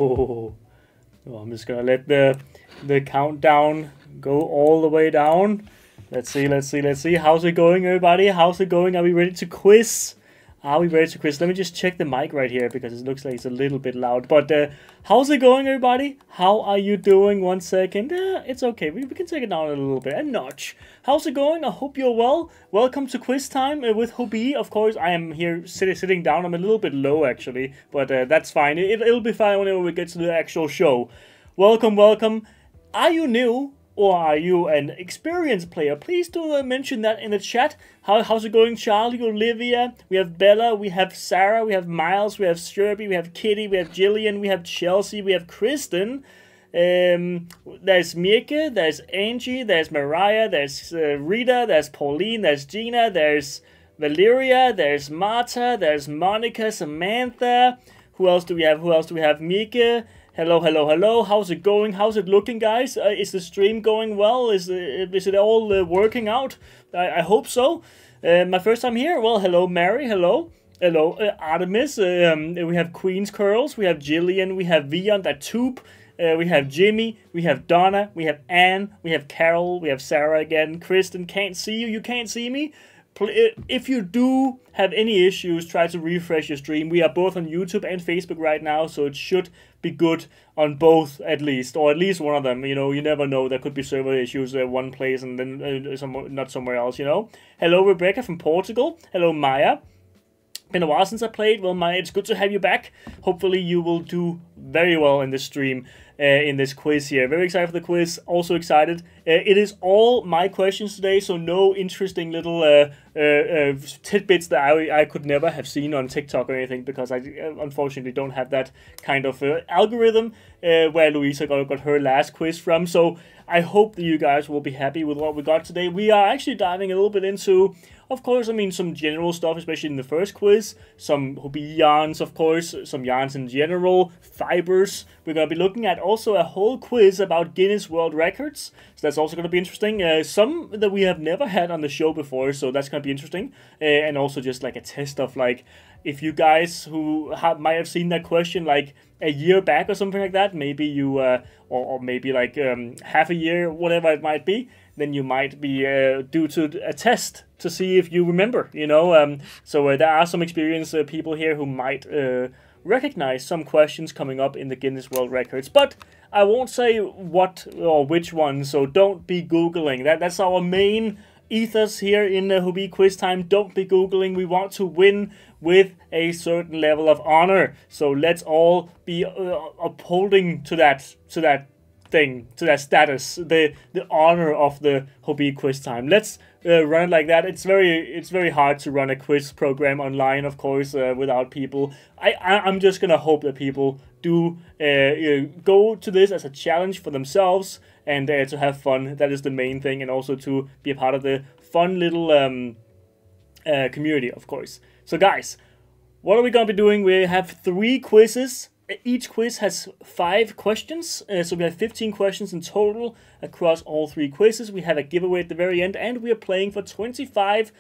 Oh, I'm just gonna let the countdown go all the way down. Let's see. How's it going, everybody? How's it going? Are we ready to quiz? Are we ready to quiz? Let me just check the mic right here because it looks like it's a little bit loud. But how's it going, everybody? How are you doing? 1 second. It's okay. We can take it down a little bit. A notch. How's it going? I hope you're well. Welcome to quiz time with Hobbii. Of course, I am here sitting down. I'm a little bit low, actually. But that's fine. It'll be fine whenever we get to the actual show. Welcome, welcome. Are you new? Or are you an experienced player? Please do mention that in the chat. How's it going, Charlie, Olivia? We have Bella, we have Sarah, we have Miles, we have Sturby, we have Kitty, we have Jillian, we have Chelsea, we have Kristen. There's Mieke, there's Angie, there's Mariah, there's Rita, there's Pauline, there's Gina, there's Valeria, there's Marta, there's Monica, Samantha. Who else do we have? Mieke. Hello, hello, hello. How's it going? How's it looking, guys? Is the stream going well? Is it all working out? I hope so. My first time here. Well, hello, Mary. Hello. Hello, Artemis. We have Queen's Curls. We have Jillian. We have Vion, that tube. We have Jimmy. We have Donna. We have Anne. We have Carol. We have Sarah again. Kristen, can't see you. You can't see me. If you do have any issues, try to refresh your stream. We are both on YouTube and Facebook right now, so it should be good on both at least, or at least one of them. You know, you never know. There could be server issues one place and then not somewhere else, you know. Hello, Rebecca from Portugal. Hello, Maya. Been a while since I played. Well, Maya, it's good to have you back. Hopefully you will do very well in this stream, in this quiz here. Very excited for the quiz. Also excited. It is all my questions today, so no interesting little tidbits that I could never have seen on TikTok or anything, because I unfortunately don't have that kind of algorithm where Louisa got her last quiz from. So I hope that you guys will be happy with what we got today. We are actually diving a little bit into, of course, I mean, some general stuff, especially in the first quiz. Some Hobbii yarns, of course. Some yarns in general. Fibers. We're going to be looking at also a whole quiz about Guinness World Records. So that's also going to be interesting. Some that we have never had on the show before, so that's going to be interesting. And also just like a test of, like, if you guys who might have seen that question like a year back or something like that, maybe you, or maybe like half a year, whatever it might be, then you might be due to a test to see if you remember, you know. So there are some experienced people here who might recognize some questions coming up in the Guinness World Records, but I won't say what or which one, so don't be Googling. That's our main ethos here in the Hobbii Quiz Time. Don't be Googling. We want to win with a certain level of honor. So let's all be upholding to that thing, to that status, the honor of the Hobbii Quiz Time. Let's run it like that. It's very hard to run a quiz program online, of course, without people. I'm just gonna hope that people do go to this as a challenge for themselves and to have fun. That is the main thing, and also to be a part of the fun little community, of course. So guys, what are we gonna be doing? We have 3 quizzes. Each quiz has 5 questions, so we have 15 questions in total across all 3 quizzes. We have a giveaway at the very end, and we are playing for $25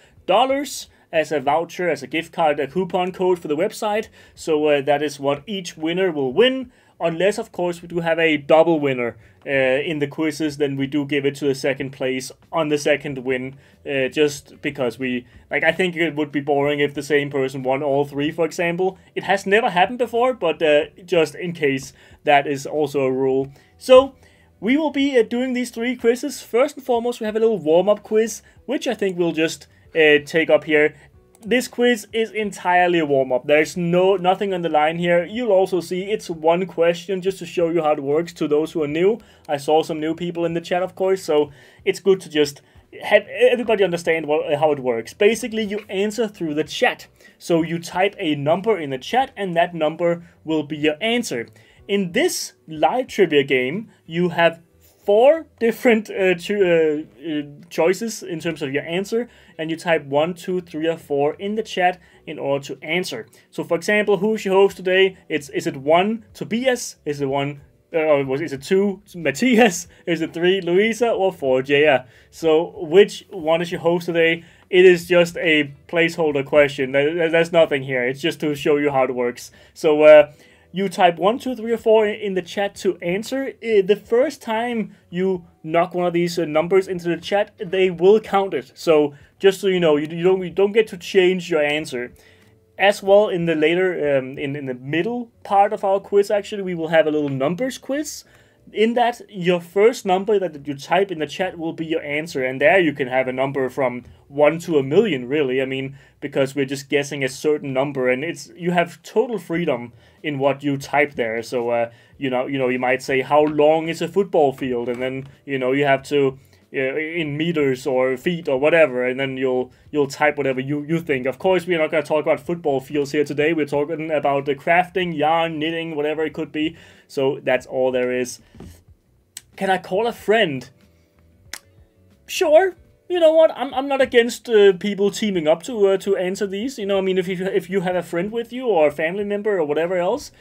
as a voucher, as a gift card, a coupon code for the website. So that is what each winner will win. Unless, of course, we do have a double winner in the quizzes, then we do give it to the second place on the second win. Just because I think it would be boring if the same person won all 3, for example. It has never happened before, but just in case, that is also a rule. So we will be doing these 3 quizzes. First and foremost, we have a little warm-up quiz, which I think we'll just take up here. This quiz is entirely a warm-up. There's nothing on the line here. You'll also see it's 1 question just to show you how it works to those who are new. I saw some new people in the chat, of course, so it's good to just have everybody understand how it works. Basically, you answer through the chat. So you type a number in the chat, and that number will be your answer. In this live trivia game, you have 4 different choices in terms of your answer, and you type 1, 2, 3, or 4 in the chat in order to answer. So, for example, who's your host today? Is it 1, Tobias? Is it 1? Is it 2, Matthias? Is it 3, Louisa? Or 4, Jaya? So, which one is your host today? It is just a placeholder question. There's nothing here. It's just to show you how it works. So, you type 1, 2, 3, or 4 in the chat to answer. The first time you knock one of these numbers into the chat, they will count it. So just so you know, you don't get to change your answer. As well, in the later, in the middle part of our quiz, actually, we will have a little numbers quiz. In that, your first number that you type in the chat will be your answer, and there you can have a number from 1 to 1,000,000, really. I mean, because we're just guessing a certain number, and you have total freedom in what you type there. So, you might say, how long is a football field? And then, you have to, in meters or feet or whatever, and then you'll type whatever you think. Of course, we're not going to talk about football fields here today. We're talking about the crafting, yarn, knitting, whatever it could be. So that's all there is. Can I call a friend? Sure. You know what? I'm not against people teaming up to answer these. I mean, if you have a friend with you or a family member or whatever else,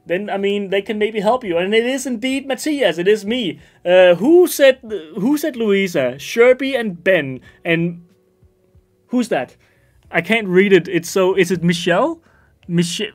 then, I mean, they can maybe help you. And it is indeed Matthias. It is me. Who said Louisa? Sherby and Ben. And who's that? I can't read it. Is it Michelle? Mieke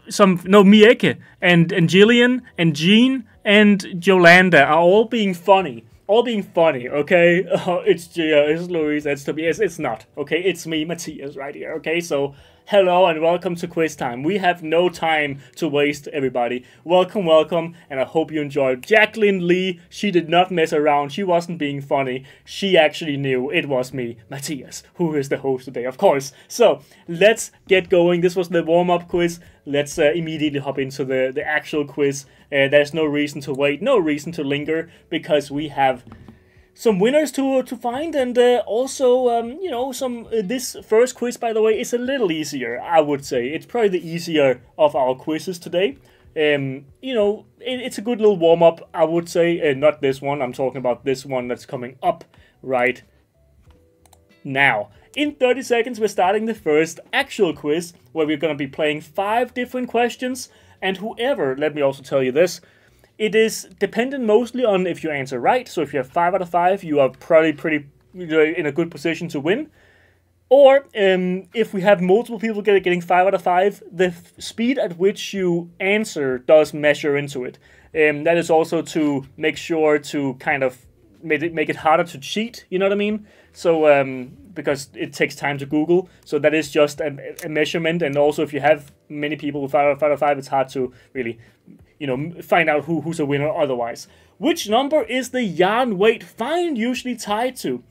and Jillian and Jean and Jolanda are all being funny. Okay? It's Louisa, it's Tobias. It's not, okay? It's me, Matthias, right here, okay? So, hello and welcome to Quiz Time. We have no time to waste, everybody. Welcome, and I hope you enjoyed. Jacqueline Lee, she did not mess around. She wasn't being funny. She actually knew it was me, Matthias, who is the host today, of course. So, let's get going. This was the warm-up quiz. Let's immediately hop into the actual quiz. There's no reason to wait, no reason to linger, because we have some winners to find, and also, this first quiz, by the way, is a little easier, I would say. It's probably the easier of our quizzes today. It's a good little warm-up, I would say. Not this one, I'm talking about this one that's coming up right now. In 30 seconds, we're starting the first actual quiz, where we're going to be playing 5 different questions, and whoever, let me also tell you this, it is dependent mostly on if you answer right. So if you have 5 out of 5, you are probably pretty in a good position to win. Or if we have multiple people getting 5 out of 5, the speed at which you answer does measure into it. That is also to make sure to kind of make it harder to cheat, you know what I mean? So, because it takes time to Google, so that is just a measurement, and also if you have many people with 5 out of 5, it's hard to really, find out who's a winner otherwise. Which number is the yarn weight fine usually tied to?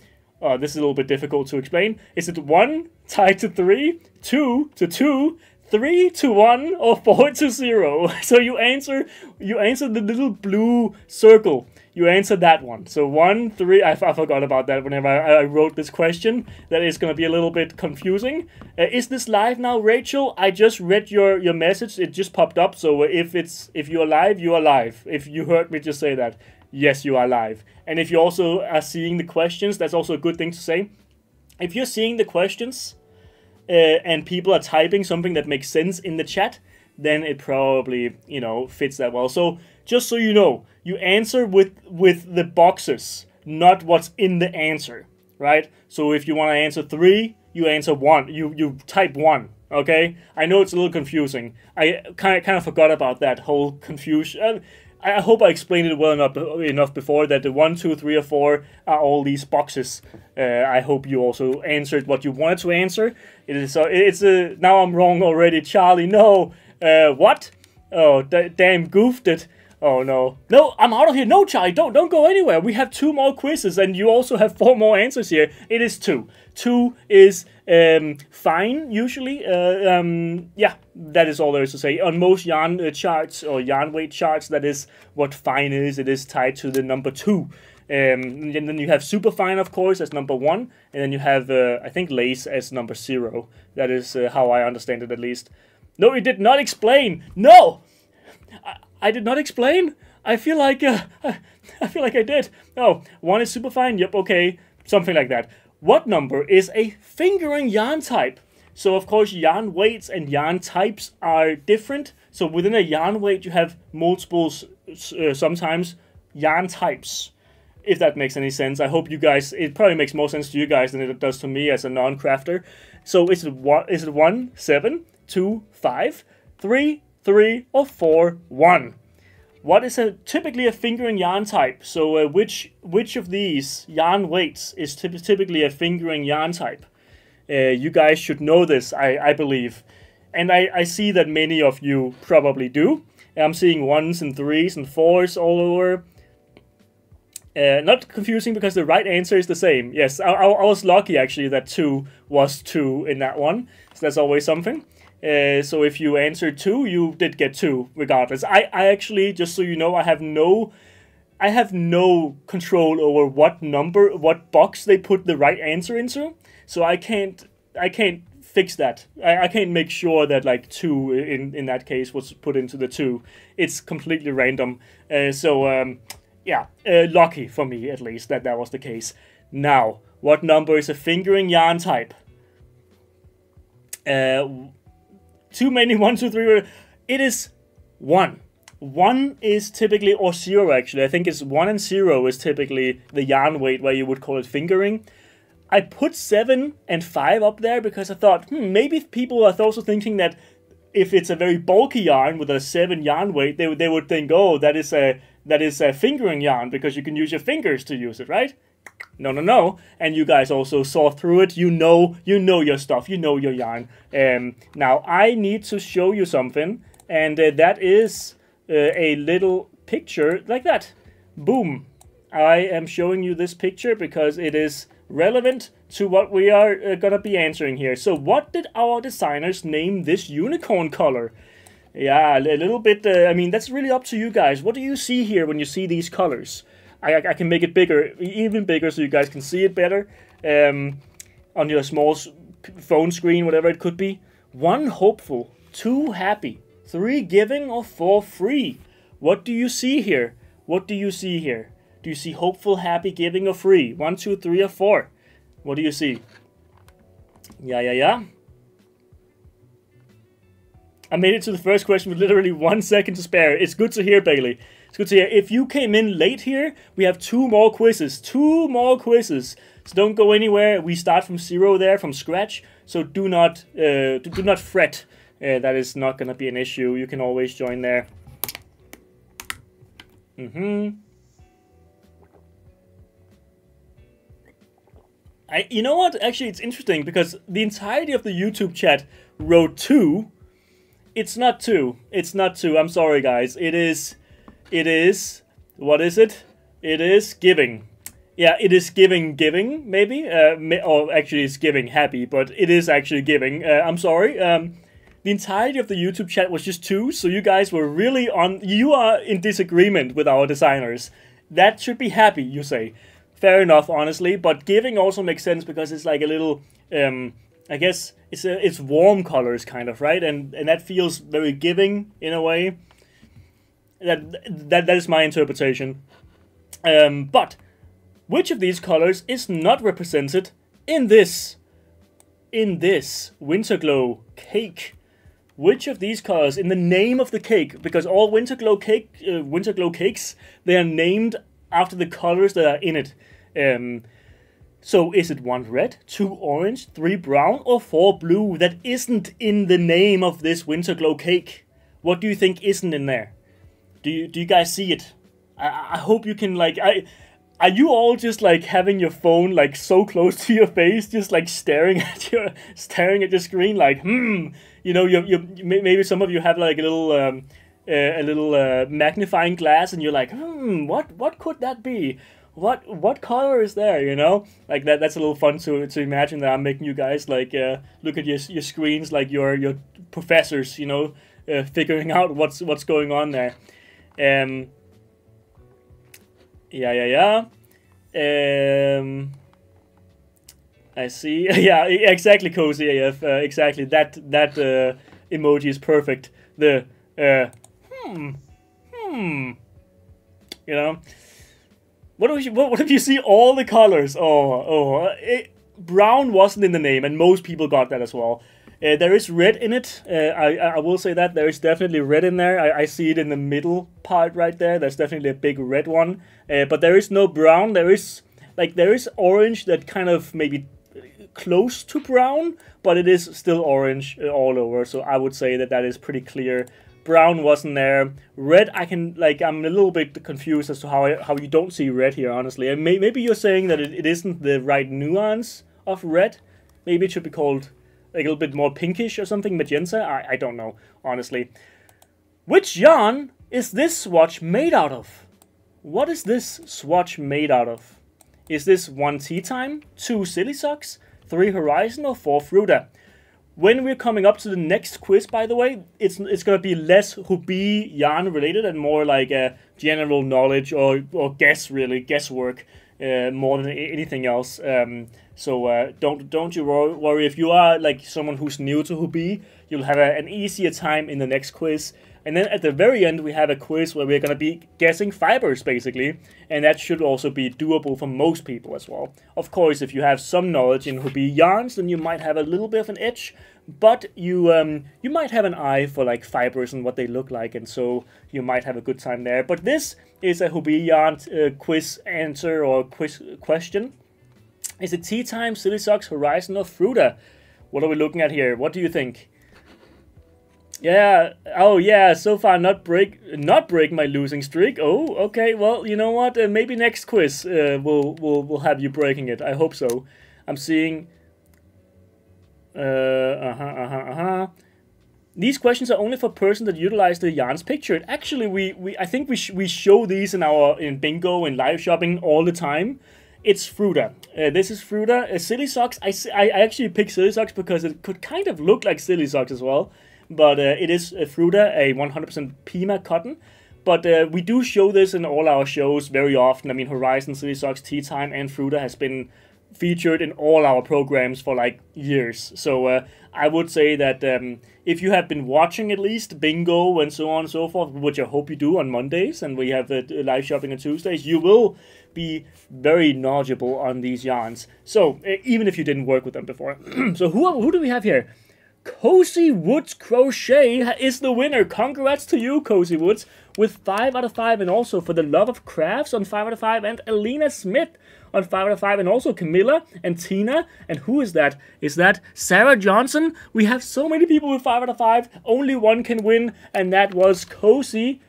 This is a little bit difficult to explain. Is it 1 tied to 3, 2 to 2, 3 to 1, or 4 to 0? So you answer the little blue circle. You answer that one. So 1, 3, I forgot about that whenever I wrote this question. That is going to be a little bit confusing. Is this live now, Rachel? I just read your message. It just popped up. So if you are live, you are live. If you heard me just say that, yes, you are live. And if you also are seeing the questions, that's also a good thing to say. If you're seeing the questions and people are typing something that makes sense in the chat, then it probably, fits that well. So just so you know, you answer with the boxes, not what's in the answer, right? So if you want to answer 3, you answer 1. You type 1, okay? I know it's a little confusing. I kind of forgot about that whole confusion. I hope I explained it well enough before that the 1, 2, 3, or 4 are all these boxes. I hope you also answered what you wanted to answer. Now I'm wrong already, Charlie. No. What? Oh, damn, goofed it. Oh, no. No, I'm out of here. No, Charlie, don't go anywhere. We have 2 more quizzes, and you also have 4 more answers here. It is 2. 2 is fine, usually. Yeah, that is all there is to say. On most yarn charts, or yarn weight charts, that is what fine is. It is tied to the number 2. And then you have super fine, of course, as number 1. And then you have, I think, lace as number 0. That is how I understand it, at least. No, it did not explain. No! I did not explain. I feel like I did. Oh, 1 is superfine. Yep, okay, something like that. What number is a fingering yarn type? So of course, yarn weights and yarn types are different. So within a yarn weight, you have multiples, sometimes yarn types. If that makes any sense. I hope you guys. It probably makes more sense to you guys than it does to me as a non-crafter. So is it 1, 7, 2, 5, 3, 3, or 4, 1. What is typically a fingering yarn type? So which of these yarn weights is typically a fingering yarn type? You guys should know this, I believe. And I see that many of you probably do. I'm seeing 1s and 3s and 4s all over. Not confusing because the right answer is the same. Yes, I was lucky actually that 2 was 2 in that one. So that's always something. So if you answered 2, you did get 2 regardless. I actually, just so you know, I have no control over what box they put the right answer into. So I can't fix that. I can't make sure that like 2 in that case was put into the 2. It's completely random. Yeah, lucky for me at least that was the case. Now, what number is a fingering yarn type? Too many 1, 2, 3. It is 1. 1 is typically, or 0 actually. I think it's 1 and 0 is typically the yarn weight where you would call it fingering. I put 7 and 5 up there because I thought, maybe people are also thinking that if it's a very bulky yarn with a 7 yarn weight, they would think, oh, that is a fingering yarn because you can use your fingers to use it, right? No. And you guys also saw through it. You know your stuff. You know your yarn. Now I need to show you something, and that is a little picture like that. Boom. I am showing you this picture because it is relevant to what we are gonna be answering here. So what did our designers name this unicorn color? Yeah, a little bit, I mean, that's really up to you guys. What do you see here when you see these colors? I can make it bigger, even bigger, so you guys can see it better on your small phone screen, whatever it could be. 1 hopeful, 2 happy, 3 giving, or 4 free. What do you see here? What do you see here? Do you see hopeful, happy, giving, or free? 1, 2, 3, or 4? What do you see? Yeah. I made it to the first question with literally 1 second to spare. It's good to hear, Bailey. It's good to hear. If you came in late here, we have 2 more quizzes. 2 more quizzes. So don't go anywhere. We start from 0 there, from scratch. So do not fret. That is not going to be an issue. You can always join there. You know what? Actually, it's interesting because the entirety of the YouTube chat wrote 2. It's not 2. It's not 2. I'm sorry, guys. It is. What is it? It is giving. Yeah, it is giving, maybe. Or actually, it's giving happy, but it is actually giving. I'm sorry. The entirety of the YouTube chat was just 2, so you guys were really on. You are in disagreement with our designers. That should be happy, you say. Fair enough, honestly, but giving also makes sense because it's like a little, I guess it's warm colors kind of, right? And that feels very giving in a way. That is my interpretation. But which of these colors is not represented in this Winterglow cake? Which of these colors in the name of the cake? Because all Winterglow cakes, they are named after the colors that are in it. So is it 1 red, 2 orange, 3 brown, or 4 blue that isn't in the name of this Winterglow cake? What do you think isn't in there? Do you guys see it? I hope you can, like, are you all just like having your phone like so close to your face, just like staring at your screen, like you know, maybe some of you have like a little magnifying glass, and you're like, what could that be? What color is there? You know, like that's a little fun to imagine that I'm making you guys like look at your screens like your professors, you know, figuring out what's going on there. Yeah. I see. Yeah, exactly, Cozy AF. Exactly. That emoji is perfect. The you know. What if you see all the colors? Brown wasn't in the name, and most people got that as well. There is red in it. I will say that there is definitely red in there. I see it in the middle part right there. There's definitely a big red one. But there is no brown. There is orange that kind of maybe close to brown, but it is still orange all over. So I would say that is pretty clear brown wasn't there. Red, I'm a little bit confused as to how you don't see red here, honestly. And maybe you're saying that it isn't the right nuance of red. Maybe it should be called like a little bit more pinkish or something, magenta. I don't know, honestly. Which yarn is this swatch made out of? What is this swatch made out of? Is this 1 Tea Time, 2 Silly Socks, 3 Horizon, or 4 Fruta? When we're coming up to the next quiz, by the way, it's going to be less Hobbii yarn related and more like general knowledge or guesswork more than anything else. So don't you worry. If you are like someone who's new to Hobbii, you'll have an easier time in the next quiz. And then at the very end, we have a quiz where we're going to be guessing fibers, basically. And that should also be doable for most people as well. Of course, if you have some knowledge in Hobbii yarns, then you might have a little bit of an edge. But you might have an eye for like fibers and what they look like. And so you might have a good time there. But this is a Hobbii yarn quiz answer or quiz question. Is it Tea Time, Silly Socks, Horizon, or Fruta? What are we looking at here? What do you think? Yeah. Oh, yeah. So far, not break my losing streak. Oh, okay. Well, you know what? Maybe next quiz we'll have you breaking it. I hope so. I'm seeing. These questions are only for persons that utilize the yarns pictured. Actually, I think we show these in bingo and live shopping all the time. It's Fruta. This is Fruta. Silly Socks. I actually picked Silly Socks because it could kind of look like Silly Socks as well. But it is Fruta, a 100% Pima cotton. But we do show this in all our shows very often. I mean, Horizon, Silly Socks, Tea Time, and Fruta has been featured in all our programs for like years. So I would say that if you have been watching at least bingo and so on and so forth, which I hope you do on Mondays, and we have live shopping on Tuesdays, you will be very knowledgeable on these yarns. So even if you didn't work with them before. So who do we have here? Cozy Woods Crochet is the winner. Congrats to you, Cozy Woods, with 5 out of 5, and also for the Love of Crafts on 5 out of 5, and Alina Smith on 5 out of 5, and also Camilla and Tina. And who is that? Is that Sarah Johnson? We have so many people with 5 out of 5. Only one can win, and that was Cozy.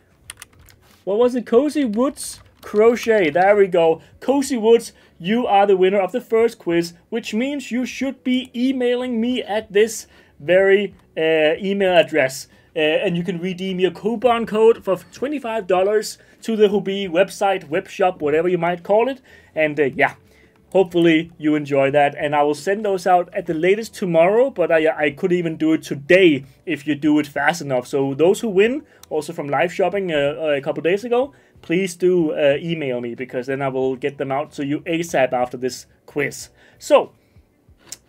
What was it? Cozy Woods Crochet. There we go. Cozy Woods, you are the winner of the first quiz, which means you should be emailing me at this very email address. And you can redeem your coupon code for $25 to the Hobbii website, web shop, whatever you might call it. And yeah, hopefully you enjoy that. And I will send those out at the latest tomorrow, but I could even do it today if you do it fast enough. So those who win, also from live shopping a couple days ago, please do email me, because then I will get them out to you ASAP after this quiz. So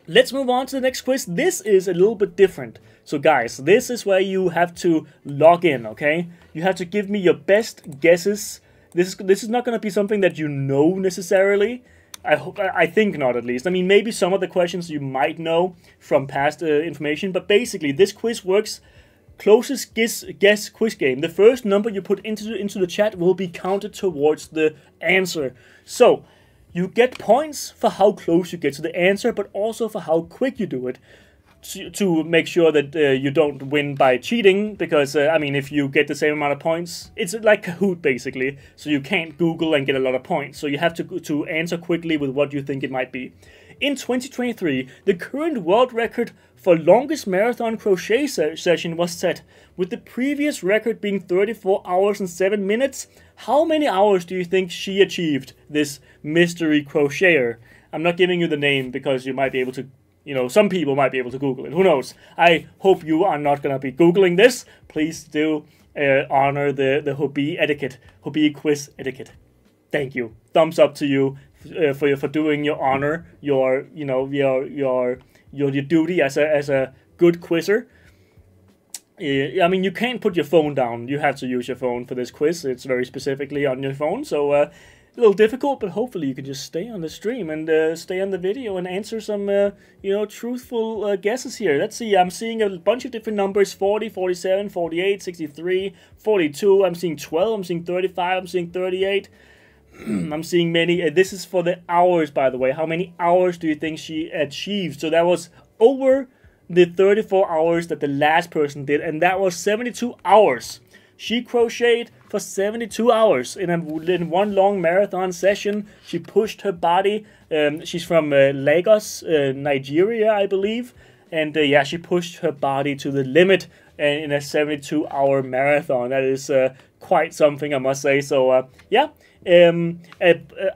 let's move on to the next quiz. This is a little bit different. So guys, this is where you have to log in, okay? You have to give me your best guesses. This is not going to be something that you know necessarily. I think not, at least. I mean, maybe some of the questions you might know from past information, but basically this quiz works closest guess quiz game. The first number you put into the chat will be counted towards the answer. So you get points for how close you get to the answer, but also for how quick you do it, to make sure that you don't win by cheating, because, I mean, if you get the same amount of points, it's like Kahoot, basically, so you can't Google and get a lot of points, so you have to answer quickly with what you think it might be. In 2023, the current world record for longest marathon crochet session was set, with the previous record being 34 hours and 7 minutes. How many hours do you think she achieved, this mystery crocheter? I'm not giving you the name because you might be able to, you know, some people might be able to Google it. Who knows? I hope you are not going to be Googling this. Please do honor the Hobbii etiquette, Hobbii quiz etiquette. Thank you. Thumbs up to you for doing your honor, your duty as a good quizzer. I mean, you can't put your phone down. You have to use your phone for this quiz. It's very specifically on your phone, so a little difficult, but hopefully you can just stay on the stream and stay on the video and answer some, truthful guesses here. Let's see. I'm seeing a bunch of different numbers: 40, 47, 48, 63, 42. I'm seeing 12. I'm seeing 35. I'm seeing 38. I'm seeing many. This is for the hours, by the way. How many hours do you think she achieved? So that was over the 34 hours that the last person did, and that was 72 hours. She crocheted for 72 hours in one long marathon session. She pushed her body. She's from Lagos, Nigeria, I believe. And yeah, she pushed her body to the limit in a 72-hour marathon. That is quite something, I must say. So yeah.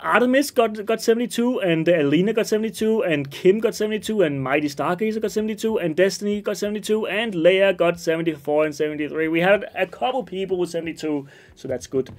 Artemis got 72, and Alina got 72, and Kim got 72, and Mighty Stargazer got 72, and Destiny got 72, and Leia got 74 and 73. We had a couple people with 72, so that's good.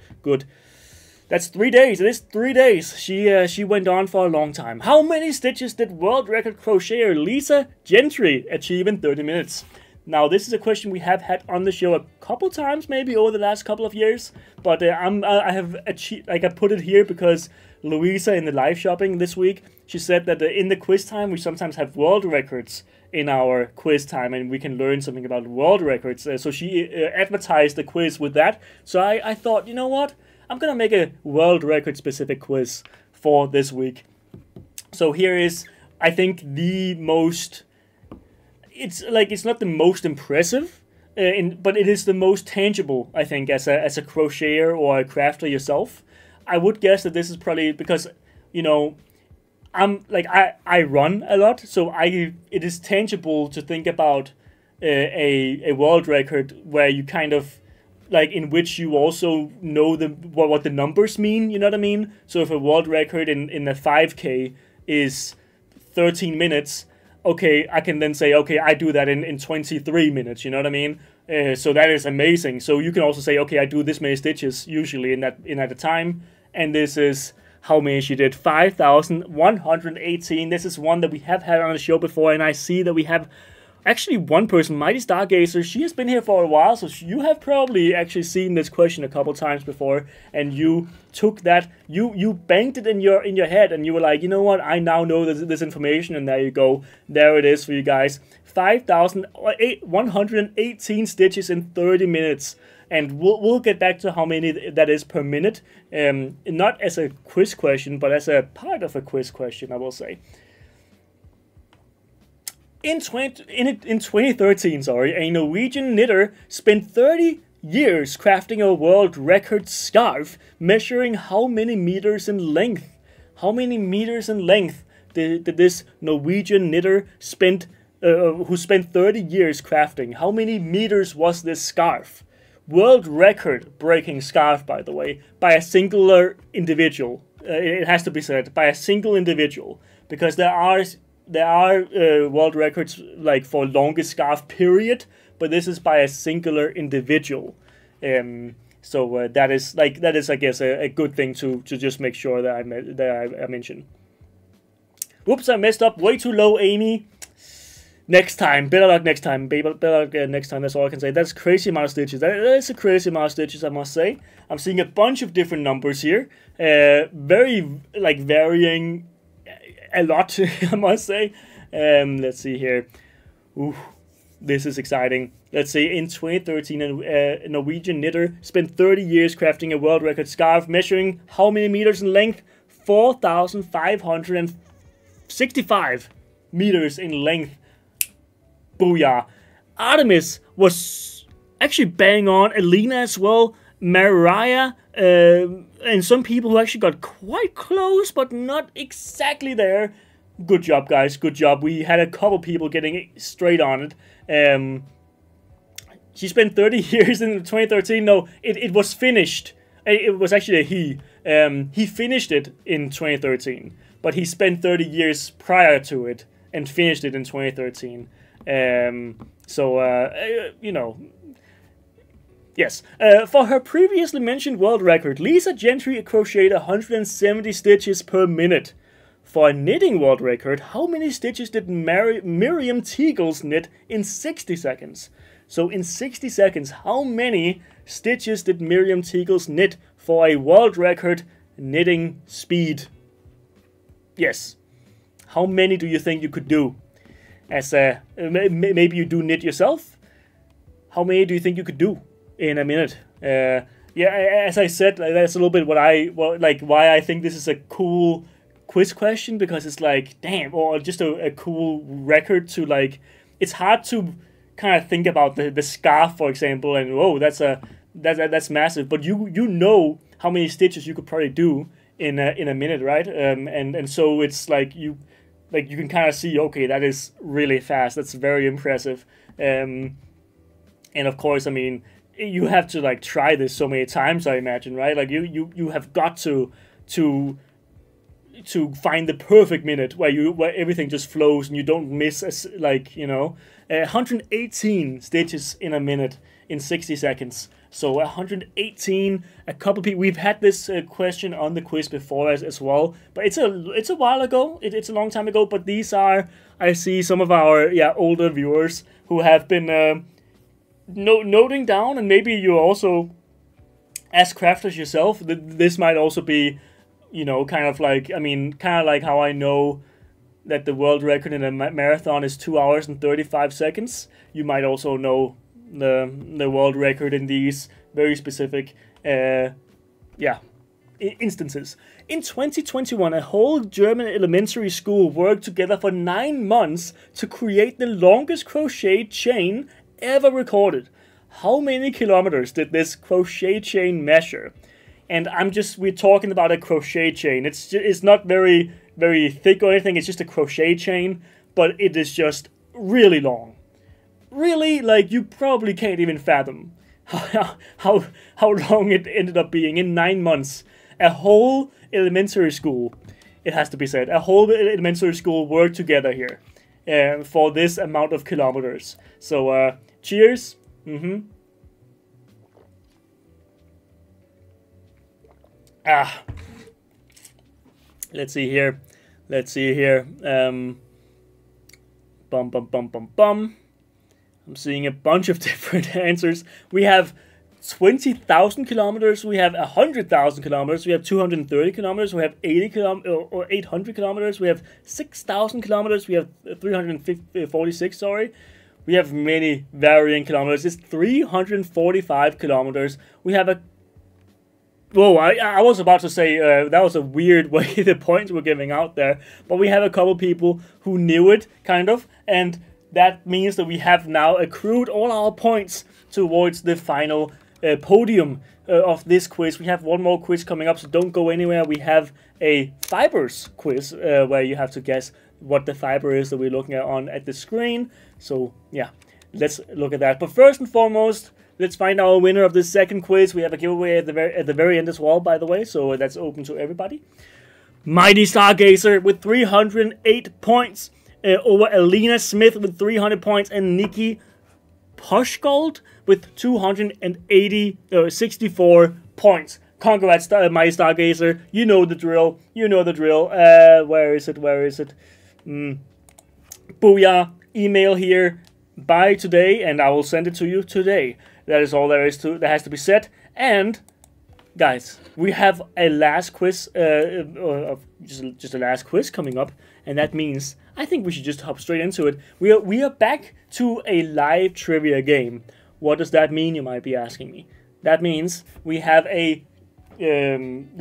That's 3 days. It is 3 days. She went on for a long time. How many stitches did world record crocheter Lisa Gentry achieve in 30 minutes? Now, this is a question we have had on the show a couple times, maybe over the last couple of years. But I have achieved, like, I put it here because Louisa in the live shopping this week, she said that in the quiz time we sometimes have world records in our quiz time, and we can learn something about world records. So she advertised the quiz with that. So I thought, you know what? I'm gonna make a world record specific quiz for this week. So here is, I think, the most. It's not the most impressive, but it is the most tangible, I think, as a crocheter or a crafter yourself. I would guess that this is probably because, you know, I run a lot, so it is tangible to think about a world record where you kind of, like, in which you also know what the numbers mean, you know what I mean? So if a world record in a 5K is 13 minutes, okay, I can then say, okay, I do that in 23 minutes, you know what I mean? So that is amazing. So you can also say, okay, I do this many stitches usually in at a time, and this is how many she did, 5,118. This is one that we have had on the show before, and I see that we have actually one person, Mighty Stargazer. She has been here for a while, so you have probably actually seen this question a couple times before, and you took that, you banked it in your head, and you were like, you know what, I now know this information, and there you go. There it is for you guys. 5,118 stitches in 30 minutes. And we'll get back to how many that is per minute, not as a quiz question, but as a part of a quiz question, I will say. In 2013, a Norwegian knitter spent 30 years crafting a world record scarf, measuring how many meters in length. How many meters in length did this Norwegian knitter who spent 30 years crafting? How many meters was this scarf? World record breaking scarf, by the way, by a singular individual. It has to be said, by a single individual, because there are world records like for longest scarf period, but this is by a singular individual. So that is I guess a good thing to just make sure that I mention. Whoops, I messed up way too low, Amy. Next time, better luck next time, baby. Better luck next time. That's all I can say. That's crazy amount of stitches. That is a crazy amount of stitches, I must say. I'm seeing a bunch of different numbers here, very varying a lot, I must say. Let's see here. Ooh, this is exciting. Let's see. In 2013, a Norwegian knitter spent 30 years crafting a world record scarf, measuring how many meters in length? 4,565 meters in length. Booyah. Artemis was actually bang on. Alina as well. Mariah, and some people who actually got quite close, but not exactly there. Good job, guys. Good job. We had a couple people getting straight on it. She spent 30 years in 2013. No, it was finished. It was actually a he. He finished it in 2013, but he spent 30 years prior to it and finished it in 2013. You know, yes. For her previously mentioned world record, Lisa Gentry crocheted 170 stitches per minute. For a knitting world record, how many stitches did Miriam Teagles knit in 60 seconds? So in 60 seconds, how many stitches did Miriam Teagles knit for a world record knitting speed? Yes. How many do you think you could do? As maybe you do knit yourself. How many do you think you could do in a minute? Yeah, as I said, that's a little bit why I think this is a cool quiz question, because it's like, damn, or just a cool record to like it's hard to kind of think about the scarf, for example, and whoa, that's massive. But you know how many stitches you could probably do in a minute, right? And so it's like you can kind of see, okay, that is really fast. That's very impressive. And of course, I mean, you have to like try this so many times, I imagine, right? Like you have got to find the perfect minute where everything just flows and you don't miss 118 stitches in a minute in 60 seconds. So 118. A couple people, we've had this question on the quiz before as well, but it's a while ago. It's a long time ago. But these are, I see some of our older viewers who have been noting down, and maybe you also, as crafters yourself, this might also be, kind of like how I know that the world record in a marathon is 2 hours and 35 seconds. You might also know the world record in these very specific instances. In 2021, a whole German elementary school worked together for 9 months to create the longest crochet chain ever recorded. How many kilometers did this crochet chain measure? And we're talking about a crochet chain. It's not very, very thick or anything. It's just a crochet chain, but it is just really long. Really, like, you probably can't even fathom how long it ended up being in 9 months. A whole elementary school, it has to be said, a whole elementary school worked together here for this amount of kilometers. So, cheers. Let's see here. I'm seeing a bunch of different answers. We have 20,000 kilometers, we have 100,000 kilometers, we have 230 kilometers, we have 80 kilometers or 800 kilometers, we have 6,000 kilometers, we have 346, sorry. We have many varying kilometers. It's 345 kilometers. We have a... Whoa, I was about to say that was a weird way the points were giving out there. But we have a couple people who knew it, kind of. And that means that we have now accrued all our points towards the final podium of this quiz. We have one more quiz coming up, so don't go anywhere. We have a fibers quiz where you have to guess what the fiber is that we're looking at the screen. So yeah, let's look at that. But first and foremost, let's find our winner of this second quiz. We have a giveaway at the very end as well, by the way, so that's open to everybody. Mighty Stargazer with 308 points over Alina Smith with 300 points and Nikki Poshgold with 64 points. Congrats, Mighty Stargazer. You know the drill. Where is it? Booyah. Email here by today, and I will send it to you today. That is all there has to be said. And guys, we have a last quiz, just a last quiz coming up, and that means I think we should just hop straight into it. We are back to a live trivia game. What does that mean, you might be asking me? That means we have the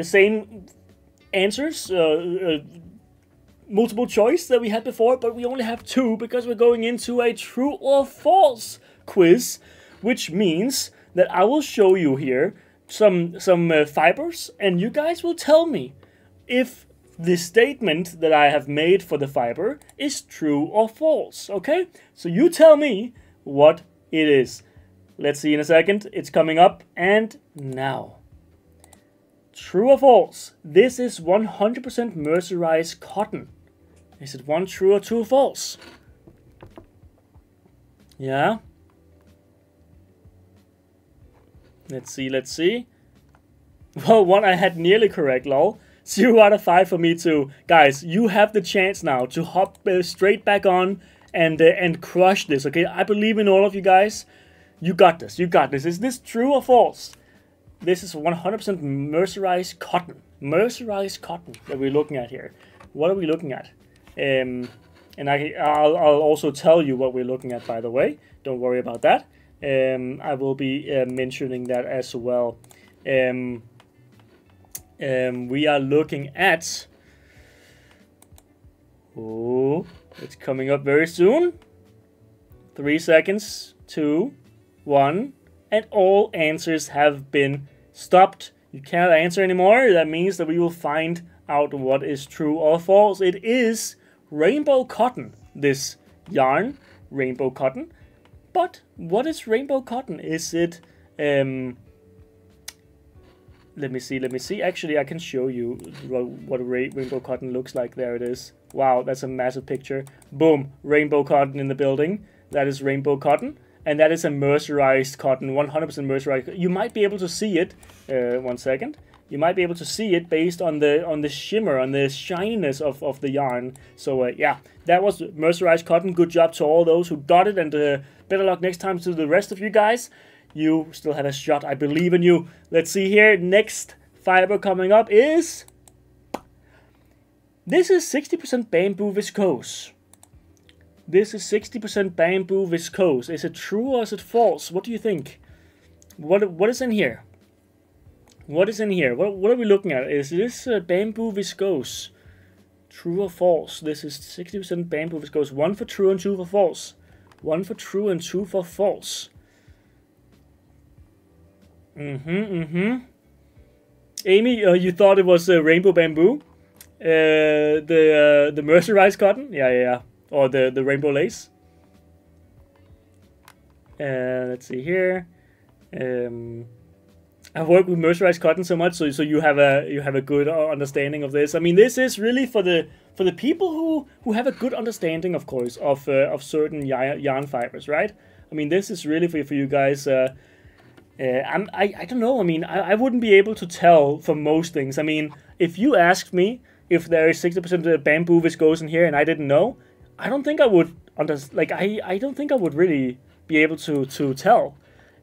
same answers, multiple choice that we had before, but we only have 2 because we're going into a true or false quiz, which means that I will show you here some fibers, and you guys will tell me if the statement that I have made for the fiber is true or false, okay? So you tell me what it is. Let's see in a second. It's coming up, and now. True or false? This is 100% mercerized cotton. Is it one true or two false? Yeah. Let's see. Well, one I had nearly correct, lol. 0 out of 5 for me too. Guys, you have the chance now to hop straight back on and crush this, okay? I believe in all of you guys. You got this. Is this true or false? This is 100% mercerized cotton. Mercerized cotton that we're looking at here. What are we looking at? And I'll also tell you what we're looking at, by the way. Don't worry about that. I will be mentioning that as well. We are looking at... Oh, it's coming up very soon. 3 seconds, 2, 1, and all answers have been stopped. You cannot answer anymore. That means that we will find out what is true or false. It is rainbow cotton, this yarn, rainbow cotton. But what is rainbow cotton? Is it, let me see. Actually, I can show you what rainbow cotton looks like. There it is. Wow, that's a massive picture. Boom, rainbow cotton in the building. That is rainbow cotton. And that is a mercerized cotton, 100% mercerized. You might be able to see it. 1 second. You might be able to see it based on the shimmer, on the shininess of the yarn. So yeah, that was mercerized cotton. Good job to all those who got it, and better luck next time to the rest of you guys. You still have a shot. I believe in you. Let's see here. Next fiber coming up is... This is 60% bamboo viscose. This is 60% bamboo viscose. Is it true or is it false? What do you think? What is in here? What is in here? What are we looking at? Is this bamboo viscose? True or false? This is 60% bamboo viscose. 1 for true and 2 for false. 1 for true and 2 for false. Amy, you thought it was rainbow bamboo? The mercerized cotton? Yeah. Or the rainbow lace. Let's see here. I've worked with mercerized cotton so much, so you have a good understanding of this. I mean, this is really for the people who have a good understanding, of course, of certain yarn fibers, right? I mean, this is really for you guys. I don't know. I mean, I wouldn't be able to tell for most things. I mean, if you asked me if there is 60% bamboo viscose in here and I didn't know, I don't think I would I don't think I would really be able to tell.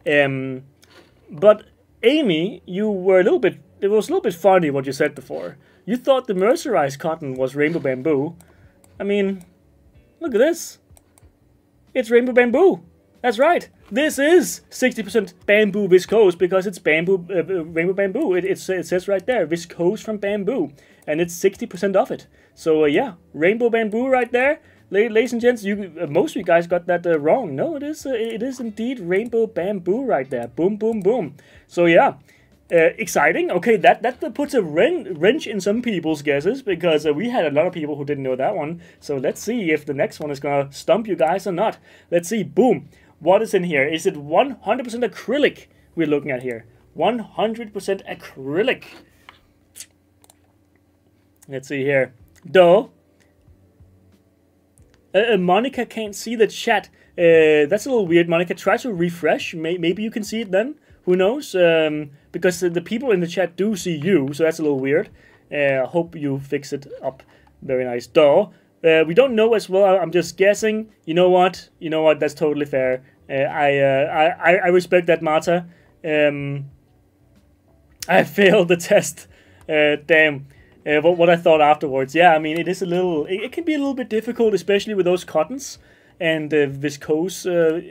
But Amy, you were a little bit. It was a little bit funny what you said before. You thought the mercerized cotton was rainbow bamboo. I mean, look at this. It's rainbow bamboo. That's right. This is 60% bamboo viscose because it's bamboo, rainbow bamboo. It says right there, viscose from bamboo, and it's 60% of it. So yeah, rainbow bamboo right there. Ladies and gents, most of you guys got that wrong. No, it is indeed rainbow bamboo right there. Boom, boom, boom. So yeah, exciting. Okay, that puts a wrench in some people's guesses because we had a lot of people who didn't know that one. So let's see if the next one is gonna stump you guys or not. Let's see. Boom. What is in here? Is it 100% acrylic we're looking at here? 100% acrylic. Let's see here. Duh. Monica can't see the chat. That's a little weird, Monica. Try to refresh. Maybe you can see it then. Who knows? Because the people in the chat do see you, so that's a little weird. Hope you fix it up. Very nice. Duh. We don't know as well. I'm just guessing. You know what? That's totally fair. I respect that, Marta. I failed the test. Damn. What I thought afterwards. Yeah, I mean, it is a little... It can be a little bit difficult, especially with those cottons and viscose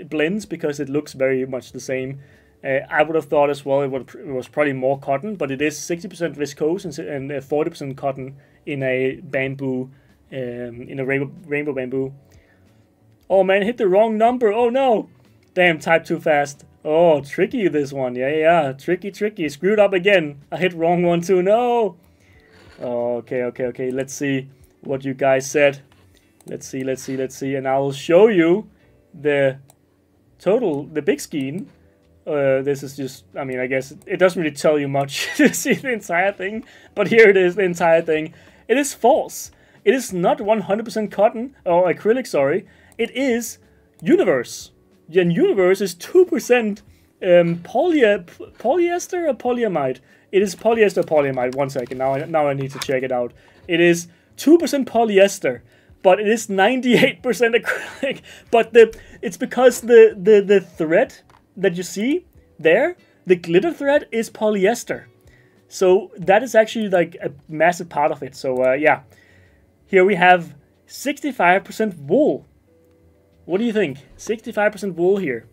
blends, because it looks very much the same. I would have thought as well it was probably more cotton, but it is 60% viscose and 40% cotton in a bamboo, in a rainbow bamboo. Oh man, hit the wrong number. Oh no! Damn, typed too fast. Oh, tricky this one. Yeah. Tricky. Screwed up again. I hit wrong one too. No! Okay. Let's see what you guys said. Let's see. And I'll show you the big scheme. This is just, I mean, I guess it doesn't really tell you much to see the entire thing. But here it is, the entire thing. It is false. It is not 100% cotton, or acrylic, sorry. It is Universe. And Universe is 2% polyester or polyamide. It is polyester polyamide. 1 second. Now I need to check it out. It is 2% polyester, but it is 98% acrylic. But it's because the thread that you see there, the glitter thread, is polyester. So that is actually like a massive part of it. So yeah, here we have 65% wool. What do you think? 65% wool here.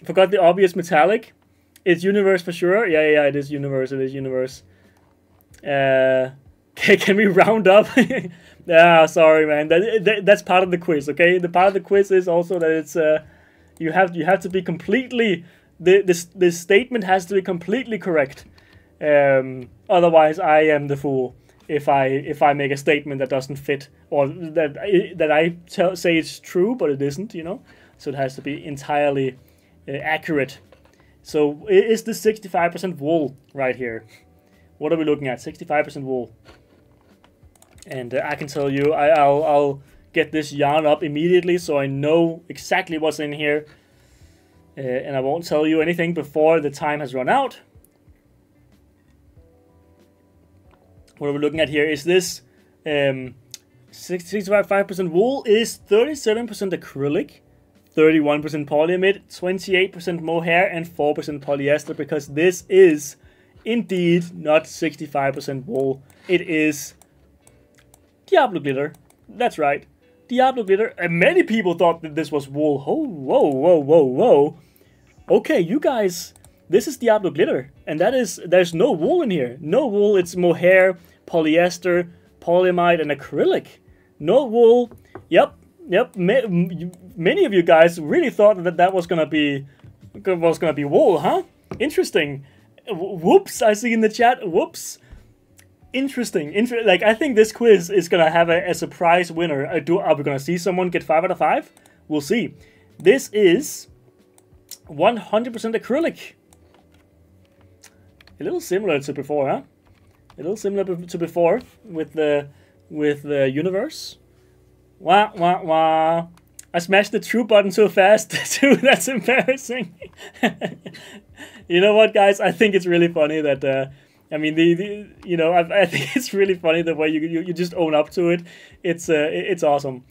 Forgot the obvious metallic. It's Universe for sure. Yeah, it is Universe. Can we round up? Sorry, man. That's part of the quiz, okay? The part of the quiz is also that it's you have to be completely this statement has to be completely correct. Otherwise, I am the fool if I make a statement that doesn't fit, or that I say it's true but it isn't, you know. So it has to be entirely accurate. So is this 65% wool right here? What are we looking at? 65% wool. And I can tell you, I'll get this yarn up immediately so I know exactly what's in here. And I won't tell you anything before the time has run out. What are we looking at here? Is this 65% wool? Is 37% acrylic, 31% polyamide, 28% mohair, and 4% polyester, because this is indeed not 65% wool. It is Diablo glitter. That's right. Diablo glitter. And many people thought that this was wool. Oh, whoa, whoa, whoa, whoa. Okay, you guys, this is Diablo glitter. And there's no wool in here. No wool, it's mohair, polyester, polyamide, and acrylic. No wool. Yep. Many of you guys really thought that was gonna be wool, huh? Interesting. Whoops, I see in the chat. Whoops. Interesting. Like, I think this quiz is gonna have a surprise winner. Are we gonna see someone get 5 out of 5? We'll see. This is 100% acrylic. A little similar to before, huh? A little similar to before with the universe. Wah wah wah. I smashed the true button so fast too. That's embarrassing. You know what, guys? I think it's really funny that. I mean, I think it's really funny the way you just own up to it. It's awesome.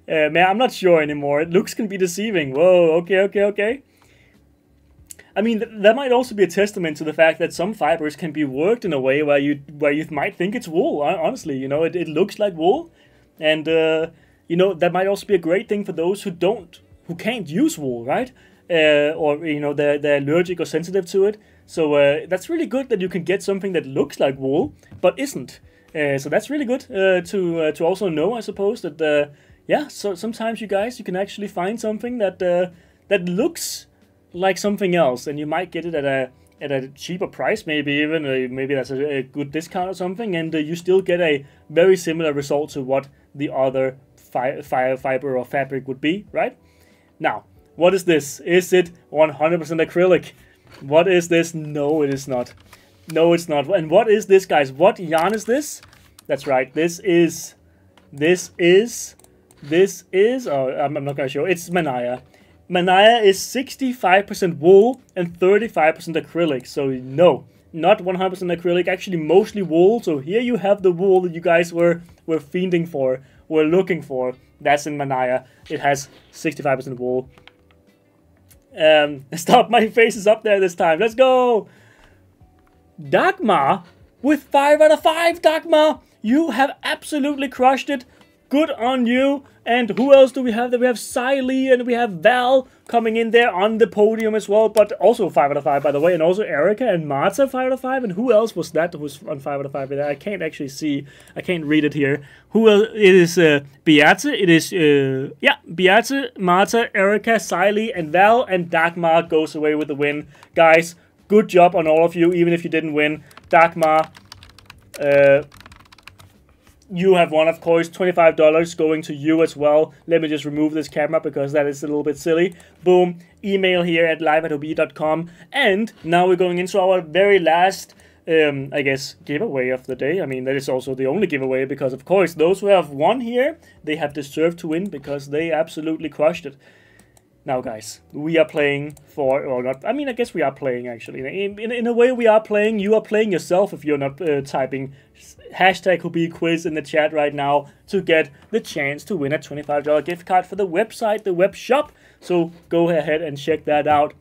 Man, I'm not sure anymore. Looks can be deceiving. Whoa, okay. I mean, that might also be a testament to the fact that some fibers can be worked in a way where you might think it's wool. Honestly, you know, it looks like wool, and you know, that might also be a great thing for those who can't use wool, right? Or you know, they're allergic or sensitive to it. So that's really good that you can get something that looks like wool but isn't. So that's really good to also know, I suppose, that yeah. So sometimes you can actually find something that looks like something else, and you might get it at a cheaper price, maybe even maybe that's a good discount or something, and you still get a very similar result to what the other fiber or fabric would be, right? Now, what is this? Is it 100% acrylic? What is this? No, it is not. No, it's not. And what is this, guys? What yarn is this? That's right. This is. Oh, I'm not gonna show. It's Manaya. Manaya is 65% wool and 35% acrylic. So no, not 100% acrylic. Actually, mostly wool. So here you have the wool that you guys were fiending for, were looking for. That's in Manaya. It has 65% wool. Stop, my face is up there this time. Let's go. Dagmar with 5 out of 5. Dagmar, you have absolutely crushed it. Good on you. And who else do we have? We have Siley and we have Val coming in there on the podium as well, but also 5 out of 5, by the way. And also Erica and Marta 5 out of 5. And who else was that who was on 5 out of 5? I can't actually see. I can't read it here. Who else? It is Beate. It is Beate, Marta, Erica, Siley, and Val. And Dagmar goes away with the win. Guys, good job on all of you, even if you didn't win. Dagmar, you have won, of course. $25 going to you as well. Let me just remove this camera because that is a little bit silly. Boom. Email here at live@hobbii.com. And now we're going into our very last, I guess, giveaway of the day. I mean, that is also the only giveaway because, of course, those who have won here, they have deserved to win because they absolutely crushed it. Now, guys, we are playing for, or not, I mean, I guess we are playing, actually. In a way, we are playing. You are playing yourself if you're not typing hashtag Hobbii quiz in the chat right now to get the chance to win a $25 gift card for the website, the web shop. So go ahead and check that out.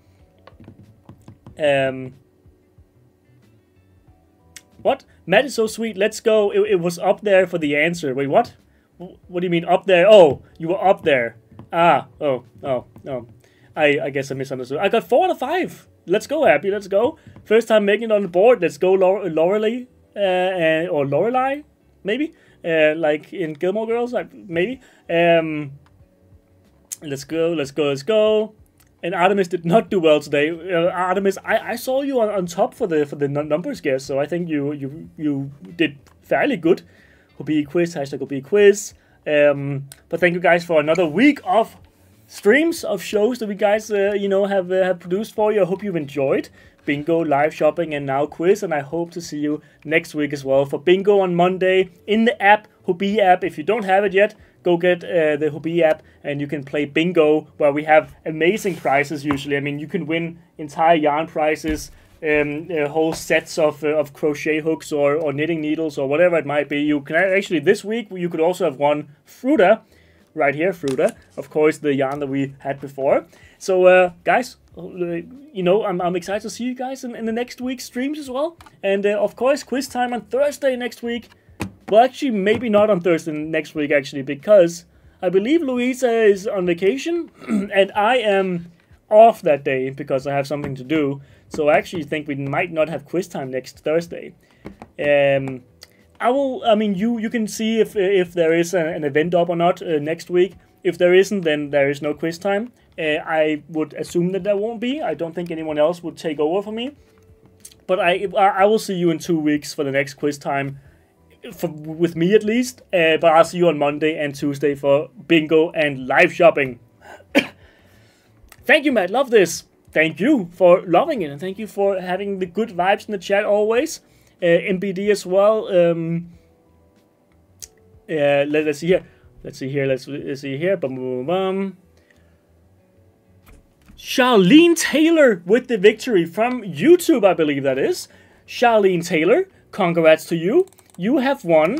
What? Matt is so sweet. Let's go. It was up there for the answer. Wait, what? What do you mean up there? Oh, you were up there. Ah, oh. I guess I misunderstood. I got 4 out of 5. Let's go, Abby. Let's go. First time making it on the board. Let's go, Lorelei. Or Lorelei. maybe. Like in Gilmore Girls, maybe. Let's go. And Artemis did not do well today. Artemis, I saw you on top for the numbers guess, so I think you did fairly good. Hobbii quiz, hashtag Hobbii quiz. But thank you guys for another week of streams, of shows that we guys have produced for you. I hope you've enjoyed bingo, live shopping, and now quiz. And I hope to see you next week as well for bingo on Monday in the app, Hobbii app. If you don't have it yet, go get the Hobbii app and you can play bingo, where we have amazing prizes usually. I mean, you can win entire yarn prizes, whole sets of crochet hooks or knitting needles or whatever it might be. You can actually, this week, you could also have won Fruta, right here, Fruta, of course, the yarn that we had before. So, guys, I'm excited to see you guys in the next week's streams as well. And, of course, quiz time on Thursday next week. Well, actually, maybe not on Thursday next week, actually, because I believe Louisa is on vacation, and I am off that day because I have something to do. So I actually think we might not have quiz time next Thursday. You can see if there is an event up or not next week. If there isn't, then there is no quiz time. I would assume that there won't be. I don't think anyone else would take over for me. But I will see you in 2 weeks for the next quiz time. With me at least, but I'll see you on Monday and Tuesday for bingo and live shopping. Thank you, Matt. Love this. Thank you for loving it, and thank you for having the good vibes in the chat always. MBD as well. Let's see here. Let's see here. Bum, bum, bum. Charlene Taylor with the victory from YouTube, I believe that is. Charlene Taylor, congrats to you. You have won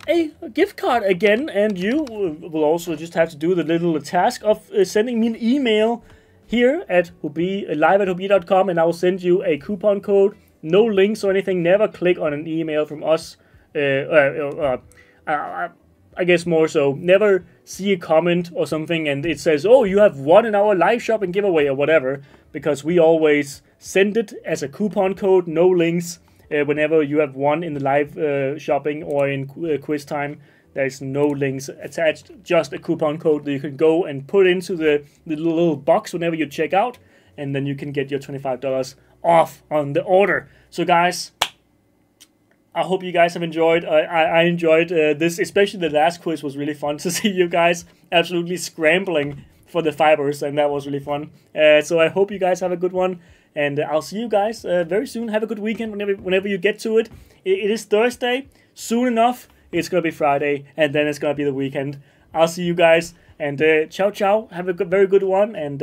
a gift card again, and you will also just have to do the little task of sending me an email here at live@hobbii.com, and I will send you a coupon code. No links or anything. Never click on an email from us. I guess more so. Never see a comment or something and it says, "Oh, you have won in our live shopping giveaway" or whatever, because we always send it as a coupon code. No links. Whenever you have won in the live shopping or in quiz time, there's no links attached, just a coupon code that you can go and put into the little box whenever you check out, and then you can get your $25 off on the order. So guys, I hope you guys have enjoyed. I enjoyed this, especially the last quiz was really fun to see you guys absolutely scrambling for the fibers, and that was really fun. So I hope you guys have a good one. And I'll see you guys very soon. Have a good weekend whenever you get to it. It is Thursday. Soon enough, it's going to be Friday. And then it's going to be the weekend. I'll see you guys. And ciao, ciao. Have a very good one. And